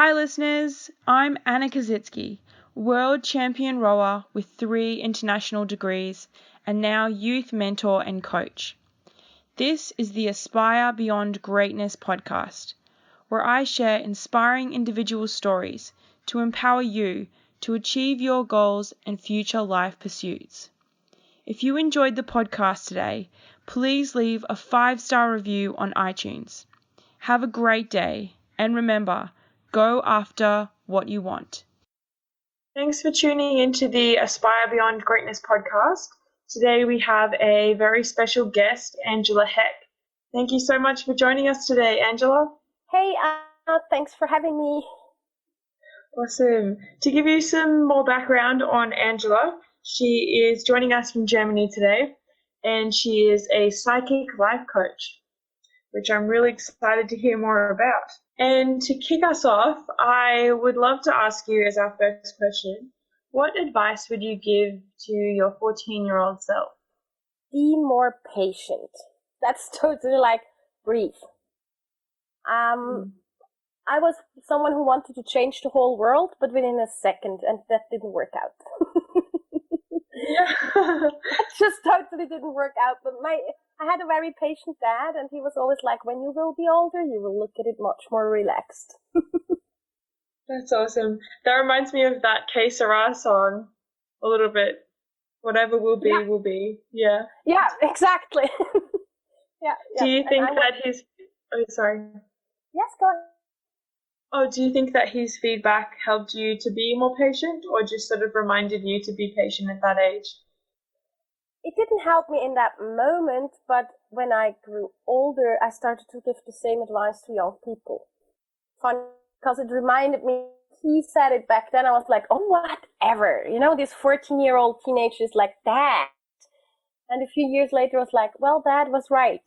Hi listeners, I'm Anna Kaszycki, world champion rower with 3 international degrees and now youth mentor and coach. This is the Aspire Beyond Greatness podcast, where I share inspiring individual stories to empower you to achieve your goals and future life pursuits. If you enjoyed the podcast today, please leave a 5-star review on iTunes. Have a great day, and remember, go after what you want. Thanks for tuning into the Aspire Beyond Greatness podcast. Today we have a very special guest, Angela Heck. Thank you so much for joining us today, Angela. Hey, thanks for having me. Awesome. To give you some more background on Angela, she is joining us from Germany today, and she is a psychic life coach, which I'm really excited to hear more about. And to kick us off, I would love to ask you as our first question, what advice would you give to your 14-year-old self? Be more patient. That's totally like breathe. I was someone who wanted to change the whole world, but within a second, and that didn't work out. Yeah. It just totally didn't work out. But I had a very patient dad, and he was always like, when you will be older, you will look at it much more relaxed. That's awesome. That reminds me of that Que Sera song a little bit. Whatever will be, will be. Yeah. Yeah, exactly. Yeah. Do you think that his... Oh, sorry. Yes, go ahead. Oh, do you think that his feedback helped you to be more patient, or just sort of reminded you to be patient at that age? It didn't help me in that moment, but when I grew older, I started to give the same advice to young people. Fun, because it reminded me, he said it back then, I was like, oh, whatever. You know, this 14-year-old teenager is like, Dad. And a few years later, I was like, well, Dad was right.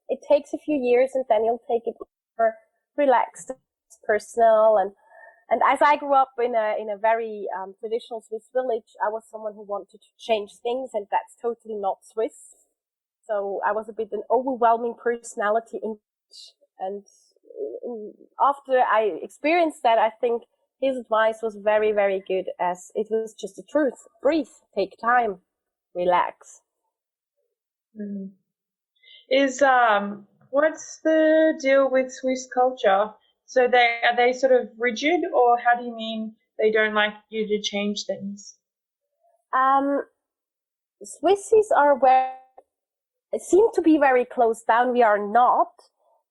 It takes a few years, and then you'll take it more relaxed, personal, and as I grew up in a very traditional Swiss village, I was someone who wanted to change things, and that's totally not Swiss. So I was a bit an overwhelming personality, and after I experienced that, I think his advice was very, very good, as it was just the truth. Breathe, take time, relax. Mm-hmm. What's the deal with Swiss culture? So are they sort of rigid, or how do you mean they don't like you to change things? Swissies seem to be very closed down. We are not,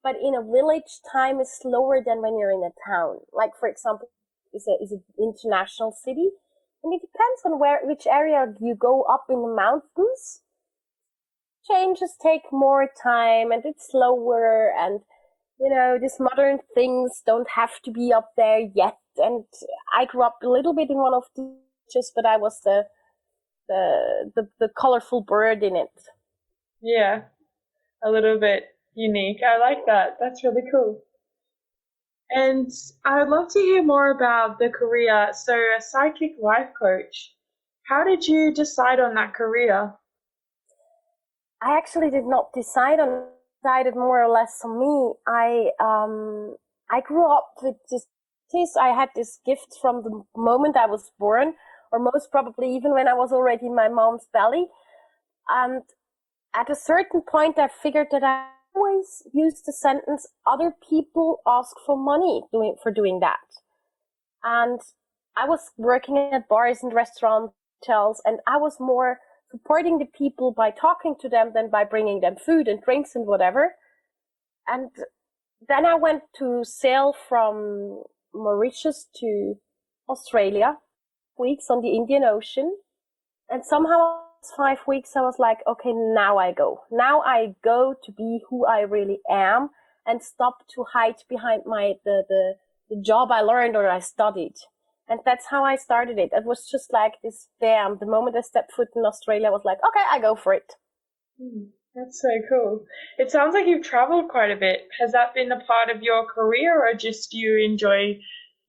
but in a village, time is slower than when you're in a town. Like, for example, is an international city, and it depends on which area you go up in the mountains. Changes take more time, and it's slower, and you know, these modern things don't have to be up there yet. And I grew up a little bit in one of these, but I was the colorful bird in it. Yeah, a little bit unique. I like that. That's really cool. And I would love to hear more about the career. So a psychic life coach. How did you decide on that career? I actually did not decide on it. Decided more or less on me. I grew up with this. I had this gift from the moment I was born, or most probably even when I was already in my mom's belly. And at a certain point, I figured that I always used the sentence, other people ask for money for doing that. And I was working at bars and restaurants, hotels, and I was more supporting the people by talking to them than by bringing them food and drinks and whatever. And then I went to sail from Mauritius to Australia, weeks on the Indian Ocean. And somehow 5 weeks I was like, okay, now I go. Now I go to be who I really am and stop to hide behind the job I learned or I studied. And that's how I started it. It was just like this, bam, the moment I stepped foot in Australia, I was like, okay, I go for it. That's so cool. It sounds like you've traveled quite a bit. Has that been a part of your career, or just you enjoy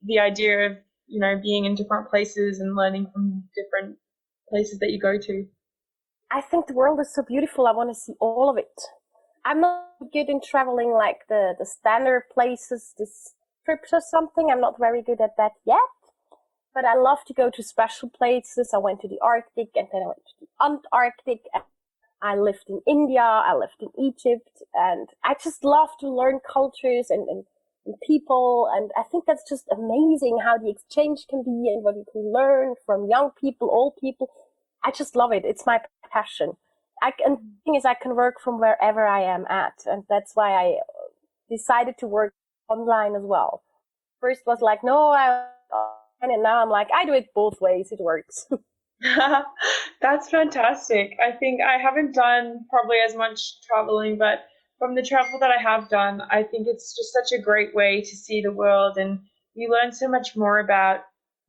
the idea of, you know, being in different places and learning from different places that you go to? I think the world is so beautiful. I want to see all of it. I'm not good in traveling like the standard places, this trips or something. I'm not very good at that yet, but I love to go to special places. I went to the Arctic, and then I went to the Antarctic. I lived in India, I lived in Egypt, and I just love to learn cultures and people. And I think that's just amazing how the exchange can be and what you can learn from young people, old people. I just love it. It's my passion. And the thing is, I can work from wherever I am at. And that's why I decided to work online as well. First was like, no, and now I'm like, I do it both ways. It works. That's fantastic. I think I haven't done probably as much traveling, but from the travel that I have done, I think it's just such a great way to see the world, and you learn so much more about,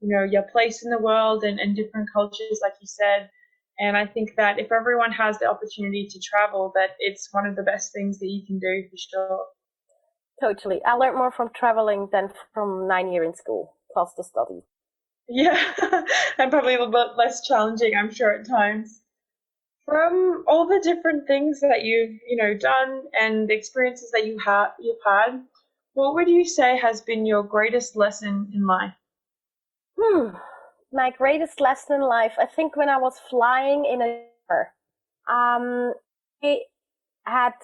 your place in the world and different cultures, like you said. And I think that if everyone has the opportunity to travel, that it's one of the best things that you can do for sure. Totally. I learned more from traveling than from 9 years in school, plus the study. Yeah, and probably a little bit less challenging, I'm sure, at times. From all the different things that you've done and the experiences that you've had, what would you say has been your greatest lesson in life? My greatest lesson in life, I think when I was flying in a we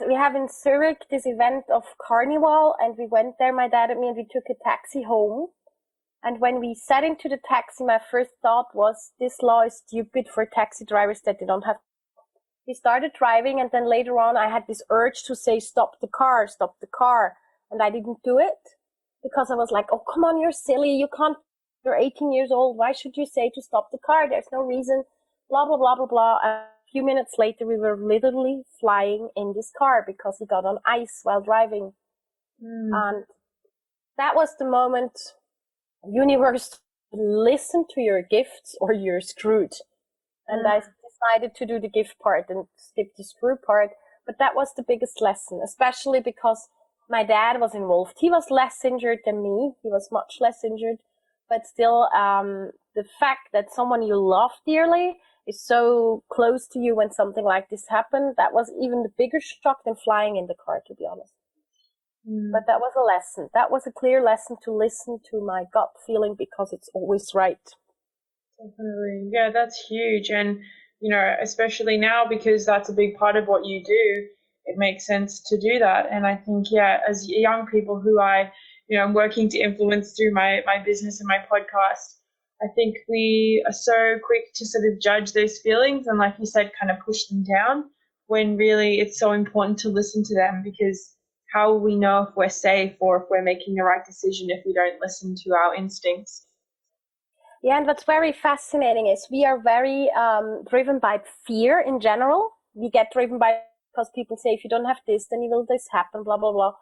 we have in Zurich this event of Carnival, and we went there, my dad and me, and we took a taxi home. And when we sat into the taxi, my first thought was, this law is stupid for taxi drivers that they don't have. We started driving, and then later on I had this urge to say, stop the car, stop the car. And I didn't do it because I was like, oh, come on, you're silly. You're 18 years old. Why should you say to stop the car? There's no reason, blah, blah, blah, blah, blah. And a few minutes later, we were literally flying in this car because he got on ice while driving. And that was the moment, universe, listen to your gifts or you're screwed. And I decided to do the gift part and skip the screw part. But that was the biggest lesson, especially because my dad was involved. He was less injured than me. He was much less injured. But still, the fact that someone you love dearly is so close to you when something like this happened, that was even the bigger shock than flying in the car, to be honest. But that was a lesson. That was a clear lesson to listen to my gut feeling because it's always right. Definitely. Yeah, that's huge. And, especially now, because that's a big part of what you do, it makes sense to do that. And I think, yeah, as young people who I'm working to influence through my business and my podcast, I think we are so quick to sort of judge those feelings and, like you said, kind of push them down, when really it's so important to listen to them, because how will we know if we're safe or if we're making the right decision if we don't listen to our instincts? Yeah, and what's very fascinating is we are very driven by fear in general. We get driven by because people say, if you don't have this, then will this happen, blah, blah, blah.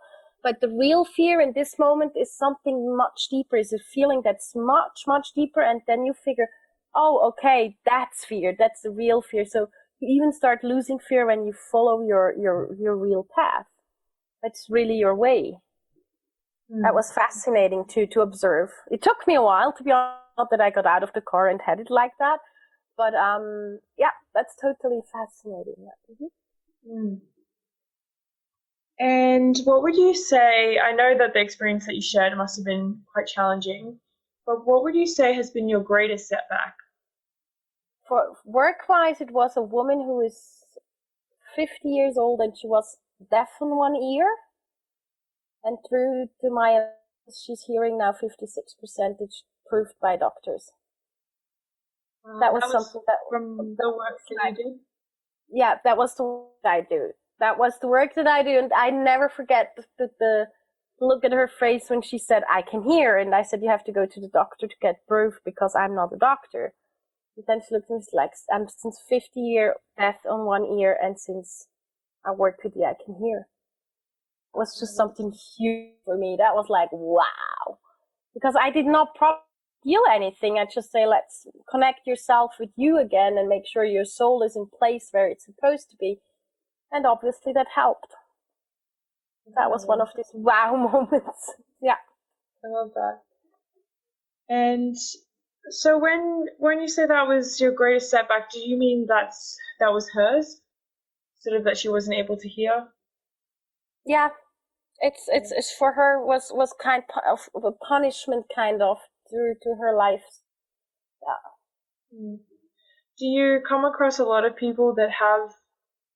But the real fear in this moment is something much deeper, is a feeling that's much, much deeper. And then you figure, oh, okay, that's fear. That's the real fear. So you even start losing fear when you follow your real path. That's really your way. That was fascinating to observe. It took me a while, to be honest, not that I got out of the car and headed like that. But yeah, that's totally fascinating. And what would you say, I know that the experience that you shared must have been quite challenging, but what would you say has been your greatest setback? For work-wise, it was a woman who is 50 years old and she was deaf in one ear. And through to my, she's hearing now 56%, proved by doctors. That was something that from the work that I did. Yeah, that was the work I do. That was the work that I do, and I never forget the look at her face when she said, "I can hear," and I said, "You have to go to the doctor to get proof because I'm not a doctor." And then she looked at me like, "I'm since 50 years deaf on one ear, and since I work with you, I can hear." It was just something huge for me. That was like, wow, because I did not feel anything. I just say, let's connect yourself with you again and make sure your soul is in place where it's supposed to be. And obviously that helped. That was one of these wow moments. Yeah. I love that. And so when you say that was your greatest setback, do you mean that was hers? Sort of that she wasn't able to hear? Yeah. It's for her was kind of a punishment, kind of, to her life. Mm. Do you come across a lot of people that have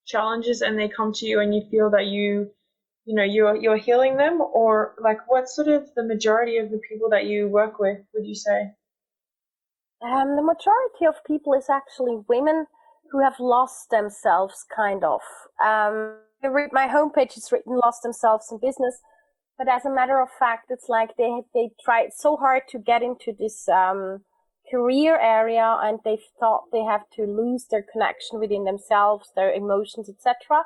challenges and they come to you and you feel that you're healing them, or like what's sort of the majority of the people that you work with, would you say? The majority of people is actually women who have lost themselves, kind of. You read my homepage, it's written "lost themselves in business," but as a matter of fact, it's like they tried so hard to get into this career area, and they thought they have to lose their connection within themselves, their emotions, etc.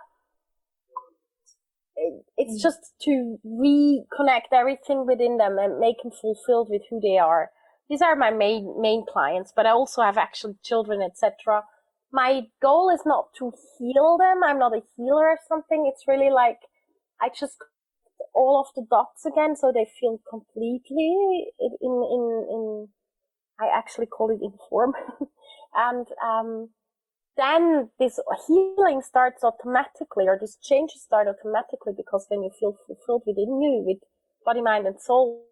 It's just to reconnect everything within them and make them fulfilled with who they are. These are my main clients, but I also have actually children, etc. My goal is not to heal them. I'm not a healer or something. It's really like I just all of the dots again, so they feel completely in I actually call it inform. And then this healing starts automatically, or these changes start automatically, because when you feel fulfilled within you with body, mind, and soul,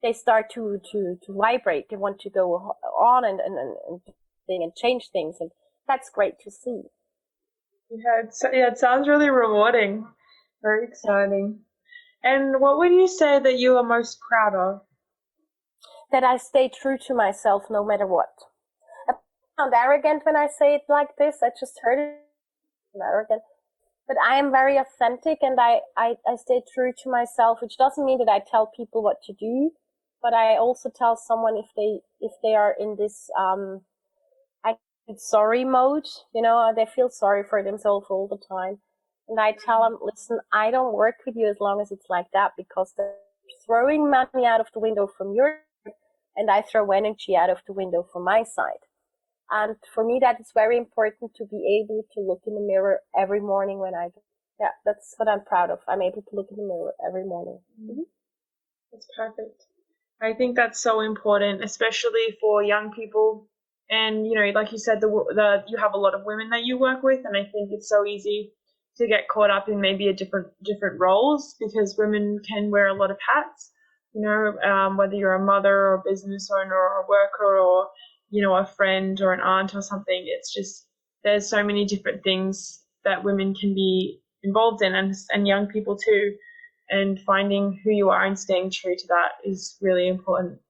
they start to vibrate. They want to go on and change things, and that's great to see. Yeah, it sounds really rewarding, very exciting. And what would you say that you are most proud of? That I stay true to myself no matter what. I sound arrogant when I say it like this. I just heard it. I'm arrogant. But I am very authentic, and I stay true to myself, which doesn't mean that I tell people what to do, but I also tell someone if they are in this sorry mode, they feel sorry for themselves all the time. And I tell them, listen, I don't work with you as long as it's like that, because they're throwing money out of the window from your side, and I throw energy out of the window from my side. And for me, that is very important, to be able to look in the mirror every morning when yeah, that's what I'm proud of. I'm able to look in the mirror every morning. Mm-hmm. That's perfect. I think that's so important, especially for young people. And like you said, you have a lot of women that you work with, and I think it's so easy to get caught up in maybe a different roles, because women can wear a lot of hats. Whether you're a mother or a business owner or a worker or a friend or an aunt or something. It's just there's so many different things that women can be involved in, and young people too. And finding who you are and staying true to that is really important.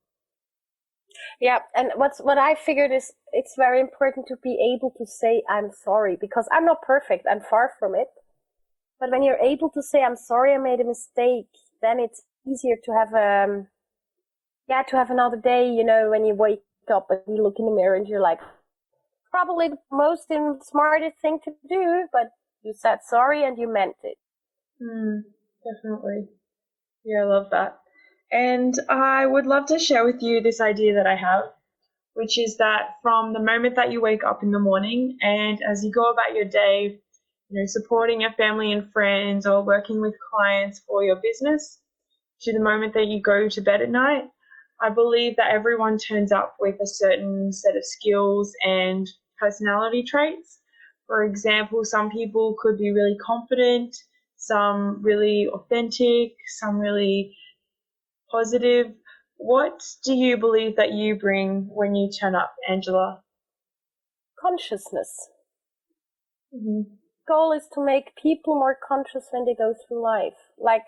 Yeah, and what I figured is it's very important to be able to say I'm sorry, because I'm not perfect. I'm far from it. But when you're able to say I'm sorry, I made a mistake, then it's easier to have to have another day. When you wake up and you look in the mirror and you're like, probably the most smartest thing to do, but you said sorry and you meant it. Definitely. Yeah, I love that. And I would love to share with you this idea that I have, which is that from the moment that you wake up in the morning and as you go about your day, supporting your family and friends or working with clients for your business, to the moment that you go to bed at night, I believe that everyone turns up with a certain set of skills and personality traits. For example, some people could be really confident, some really authentic, some really positive. What do you believe that you bring when you turn up, Angela? Consciousness. Mm-hmm. Goal is to make people more conscious when they go through life. Like,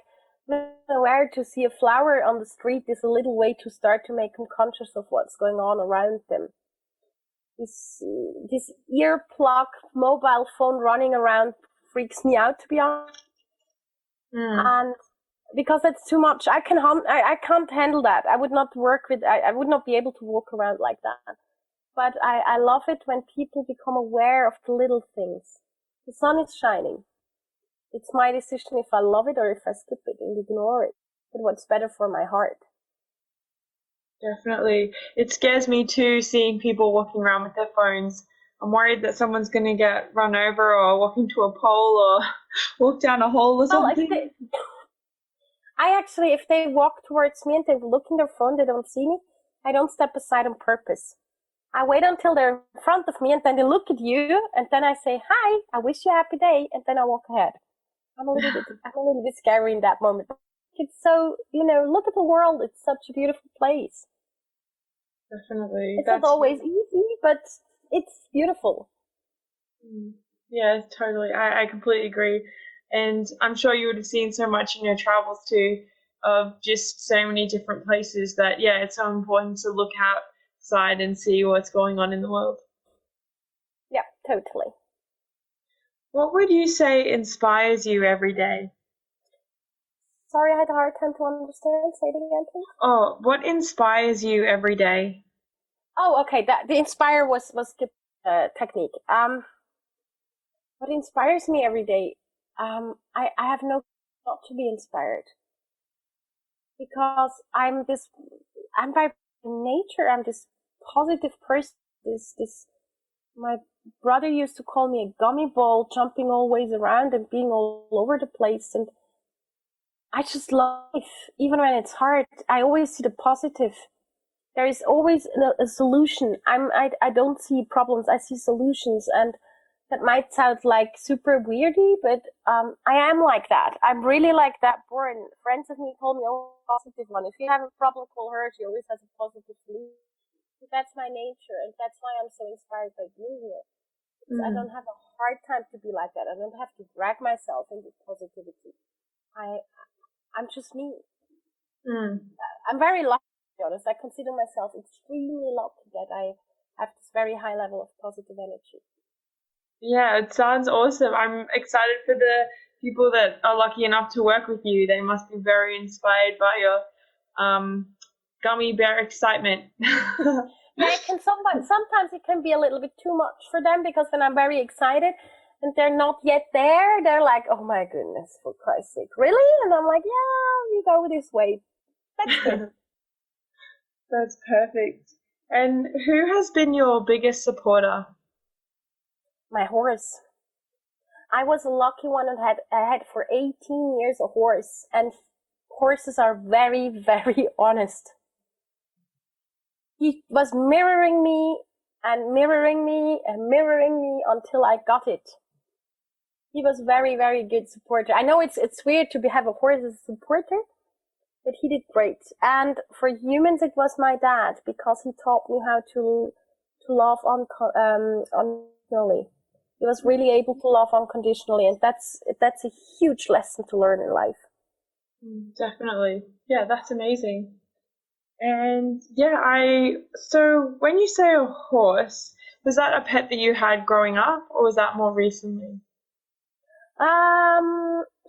aware to see a flower on the street is a little way to start to make them conscious of what's going on around them. This earplug mobile phone running around freaks me out, to be honest. And because it's too much, I can't handle that. I would not work with. I would not be able to walk around like that. But I love it when people become aware of the little things. The sun is shining. It's my decision if I love it or if I skip it and ignore it. But what's better for my heart? Definitely. It scares me too, seeing people walking around with their phones. I'm worried that someone's going to get run over or walk into a pole or walk down a hole or something. If they walk towards me and they look in their phone, they don't see me, I don't step aside on purpose. I wait until they're in front of me and then they look at you and then I say, hi, I wish you a happy day, and then I walk ahead. I'm a little bit scary in that moment. it's so, look at the world. It's such a beautiful place. Definitely. It's not always easy, but it's beautiful. Yeah, totally. I completely agree. And I'm sure you would have seen so much in your travels too, of just so many different places that, yeah, it's so important to look outside and see what's going on in the world. Yeah, totally. What would you say inspires you every day? Sorry, I had a hard time to understand. Say it again, please. Oh, what inspires you every day? Oh, okay. The inspire was good technique. What inspires me every day? I have no not to be inspired because I'm by nature. I'm this positive person. This. My brother used to call me a gummy ball, jumping always around and being all over the place. And I just love life, even when it's hard. I always see the positive. There is always a solution. I don't see problems. I see solutions, and that might sound like super weirdy, but I am like that. I'm really like that born. Friends of me call me a positive one. If you have a problem, call her. She always has a positive solution. That's my nature, and that's why I'm so inspired by being here. I don't have a hard time to be like that. I don't have to drag myself into positivity. I'm just me. I'm very lucky, to be honest. I consider myself extremely lucky that I have this very high level of positive energy. Yeah, it sounds awesome. I'm excited for the people that are lucky enough to work with you. They must be very inspired by your gummy bear excitement. Yeah, it can sometimes it can be a little bit too much for them, because when I'm very excited and they're not yet there, they're like, "Oh my goodness, for Christ's sake, really?" And I'm like, "Yeah, you go this way." That's good. That's perfect. And who has been your biggest supporter? My horse. I was a lucky one and I had for 18 years a horse, and horses are very, very honest. He was mirroring me and mirroring me and mirroring me until I got it. He was very, very good supporter. I know it's weird to have a horse as a supporter, but he did great. And for humans, it was my dad, because he taught me how to love unconditionally. He was really able to love unconditionally, and that's a huge lesson to learn in life. Definitely. Yeah, that's amazing. And yeah, so when you say a horse, was that a pet that you had growing up, or was that more recently?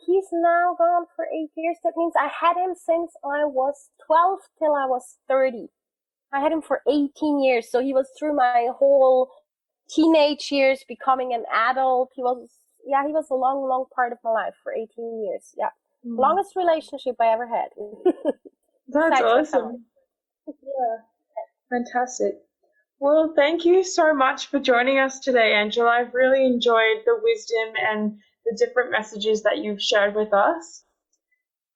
He's now gone for 8 years. That means I had him since I was 12 till I was 30. I had him for 18 years, so he was through my whole teenage years, becoming an adult. He was a long, long part of my life for 18 years. Yeah. Longest relationship I ever had. That's awesome. Yeah, fantastic. Well, thank you so much for joining us today, Angela. I've really enjoyed the wisdom and the different messages that you've shared with us.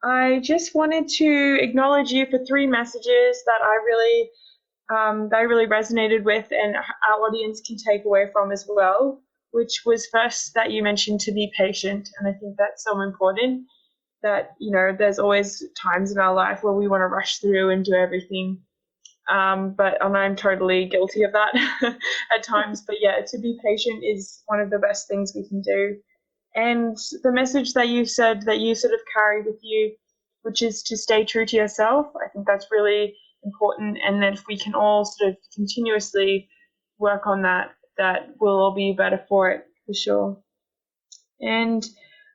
I just wanted to acknowledge you for 3 messages that I really resonated with, and our audience can take away from as well. Which was first that you mentioned to be patient, and I think that's so important. That there's always times in our life where we want to rush through and do everything. But I'm totally guilty of that at times. But yeah, to be patient is one of the best things we can do. And the message that you said that you sort of carry with you, which is to stay true to yourself, I think that's really important. And that if we can all sort of continuously work on that, that we'll all be better for it, for sure. And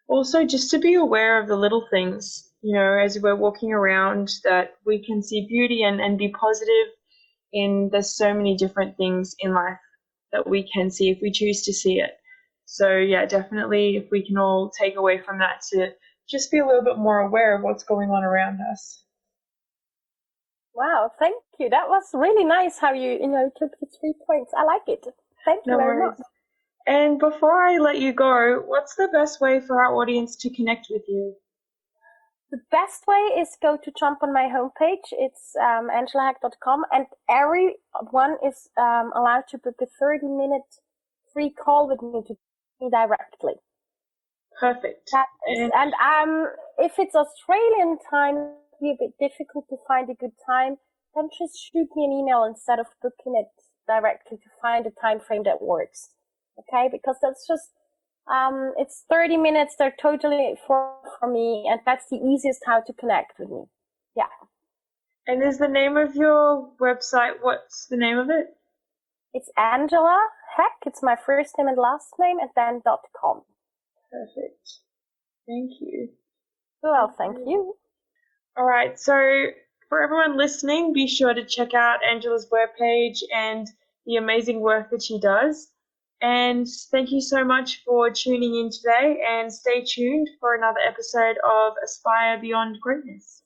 also just to be aware of the little things, as we're walking around, that we can see beauty and be positive in. There's so many different things in life that we can see if we choose to see it. So yeah, definitely if we can all take away from that to just be a little bit more aware of what's going on around us. Wow, thank you. That was really nice how you took the 3 points. I like it. Thank you very much. And before I let you go, what's the best way for our audience to connect with you? The best way is to jump on my homepage. It's angelahack.com, and everyone is allowed to book a 30-minute free call with me directly. Perfect. And if it's Australian time, it'll be a bit difficult to find a good time. Then just shoot me an email instead of booking it directly to find a time frame that works. Okay, because that's just it's 30 minutes. They're totally for me, and that's the easiest how to connect with me. Yeah. And is the name of your website? What's the name of it? It's Angela Heck. It's my first name and last name, and then .com. Perfect. Thank you. Well, thank you. All right. So for everyone listening, be sure to check out Angela's webpage and the amazing work that she does. And thank you so much for tuning in today, and stay tuned for another episode of Aspire Beyond Greatness.